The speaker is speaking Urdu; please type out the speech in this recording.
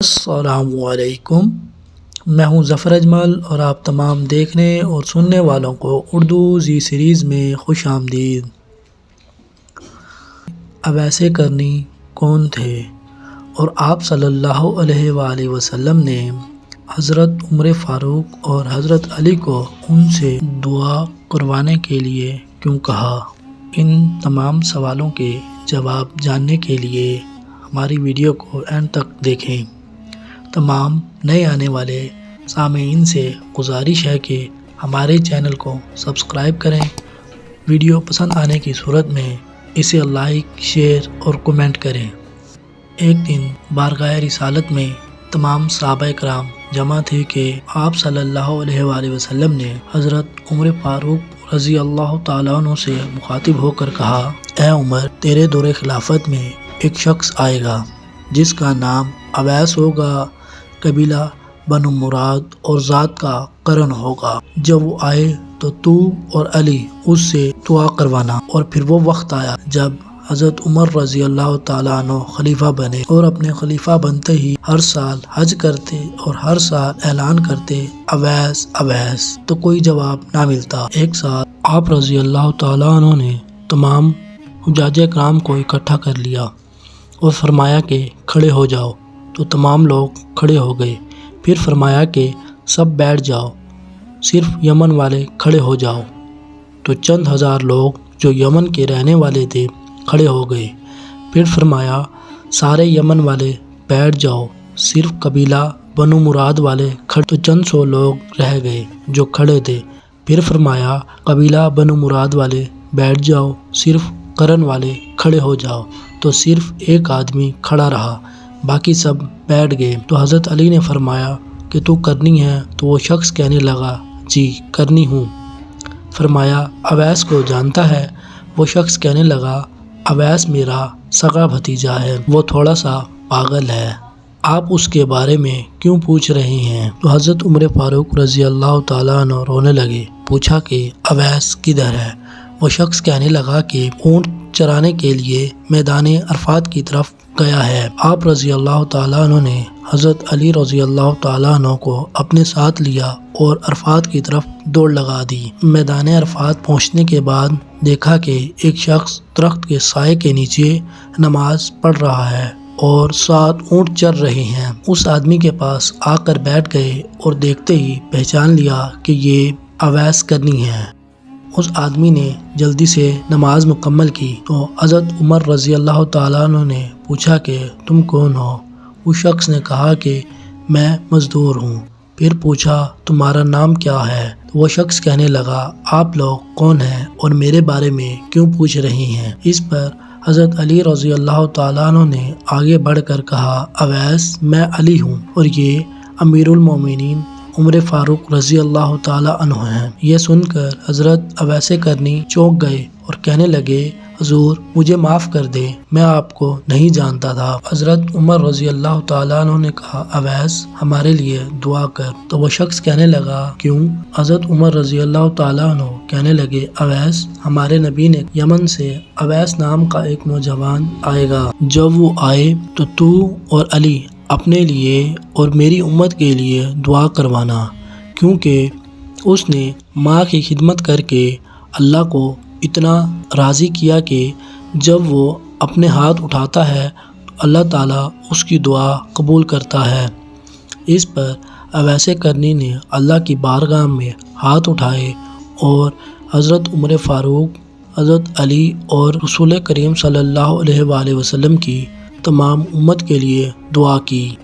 السلام علیکم، میں ہوں ظفر اجمل اور آپ تمام دیکھنے اور سننے والوں کو اردو زی سیریز میں خوش آمدید۔ اویس قرنی کون تھے اور آپ صلی اللہ علیہ وآلہ وسلم نے حضرت عمر فاروق اور حضرت علی کو ان سے دعا کروانے کے لیے کیوں کہا؟ ان تمام سوالوں کے جواب جاننے کے لیے ہماری ویڈیو کو اینڈ تک دیکھیں۔ تمام نئے آنے والے سامعین سے گزارش ہے کہ ہمارے چینل کو سبسکرائب کریں، ویڈیو پسند آنے کی صورت میں اسے لائک، شیئر اور کمنٹ کریں۔ ایک دن بارگاہ رسالت میں تمام صحابہ کرام جمع تھے کہ آپ صلی اللہ علیہ وآلہ وسلم نے حضرت عمر فاروق رضی اللہ تعالیٰ عنہ سے مخاطب ہو کر کہا، اے عمر، تیرے دور خلافت میں ایک شخص آئے گا جس کا نام اویس ہوگا، قبیلہ بنو مراد اور ذات کا قرن ہوگا۔ جب وہ آئے تو تو اور علی اس سے دعا کروانا۔ اور پھر وہ وقت آیا جب حضرت عمر رضی اللہ تعالیٰ عنہ خلیفہ بنے اور اپنے خلیفہ بنتے ہی ہر سال حج کرتے اور ہر سال اعلان کرتے، اویس اویس، تو کوئی جواب نہ ملتا۔ ایک سال آپ رضی اللہ تعالیٰ عنہ نے تمام حجاج کرام کو اکٹھا کر لیا اور فرمایا کہ کھڑے ہو جاؤ، تو تمام لوگ کھڑے ہو گئے۔ پھر فرمایا کہ سب بیٹھ جاؤ، صرف یمن والے کھڑے ہو جاؤ، تو چند ہزار لوگ جو یمن کے رہنے والے تھے کھڑے ہو گئے۔ پھر فرمایا سارے یمن والے بیٹھ جاؤ، صرف قبیلہ بنو مراد والے کھڑے، تو چند سو لوگ رہ گئے جو کھڑے تھے۔ پھر فرمایا قبیلہ بنو مراد والے بیٹھ جاؤ، صرف قرن والے کھڑے ہو جاؤ، تو صرف ایک آدمی کھڑا رہا، باقی سب بیٹھ گئے۔ تو حضرت علی نے فرمایا کہ تو کرنی ہے؟ تو وہ شخص کہنے لگا، جی کرنی ہوں۔ فرمایا اویس کو جانتا ہے؟ وہ شخص کہنے لگا، اویس میرا سگا بھتیجا ہے، وہ تھوڑا سا پاگل ہے، آپ اس کے بارے میں کیوں پوچھ رہے ہیں؟ تو حضرت عمر فاروق رضی اللہ تعالیٰ عنہ رونے لگے، پوچھا کہ اویس کدھر ہے؟ وہ شخص کہنے لگا کہ اونٹ چرانے کے لیے میدان عرفات کی طرف گیا ہے۔ آپ رضی اللہ تعالیٰ عنہ نے حضرت علی رضی اللہ تعالیٰ عنہ کو اپنے ساتھ لیا اور عرفات کی طرف دوڑ لگا دی۔ میدان عرفات پہنچنے کے بعد دیکھا کہ ایک شخص درخت کے سائے کے نیچے نماز پڑھ رہا ہے اور 7 اونٹ چر رہے ہیں۔ اس آدمی کے پاس آ کر بیٹھ گئے اور دیکھتے ہی پہچان لیا کہ یہ اویس قرنی ہے۔ اس آدمی نے جلدی سے نماز مکمل کی تو حضرت عمر رضی اللہ تعالیٰ عنہ نے پوچھا کہ تم کون ہو؟ اس شخص نے کہا کہ میں مزدور ہوں۔ پھر پوچھا تمہارا نام کیا ہے؟ تو وہ شخص کہنے لگا، آپ لوگ کون ہیں اور میرے بارے میں کیوں پوچھ رہے ہیں؟ اس پر حضرت علی رضی اللہ تعالیٰ عنہ نے آگے بڑھ کر کہا، اویس میں علی ہوں اور یہ امیر المومنین عمر فاروق رضی اللہ تعالیٰ عنہ ہیں۔ یہ سن کر حضرت اویس قرنی چونک گئے اور کہنے لگے، حضور مجھے معاف کر دے، میں آپ کو نہیں جانتا تھا۔ حضرت عمر رضی اللہ تعالیٰ عنہ نے کہا، اویس ہمارے لیے دعا کر۔ تو وہ شخص کہنے لگا، کیوں؟ حضرت عمر رضی اللہ تعالیٰ عنہ کہنے لگے، اویس ہمارے نبی نے یمن سے اویس نام کا ایک نوجوان آئے گا، جب وہ آئے تو اور علی اپنے لیے اور میری امت کے لیے دعا کروانا، کیونکہ اس نے ماں کی خدمت کر کے اللہ کو اتنا راضی کیا کہ جب وہ اپنے ہاتھ اٹھاتا ہے تو اللہ تعالیٰ اس کی دعا قبول کرتا ہے۔ اس پر اویس قرنی نے اللہ کی بارگاہ میں ہاتھ اٹھائے اور حضرت عمر فاروق، حضرت علی اور رسول کریم صلی اللہ علیہ وآلہ وسلم کی تمام امت کے لیے دعا کی۔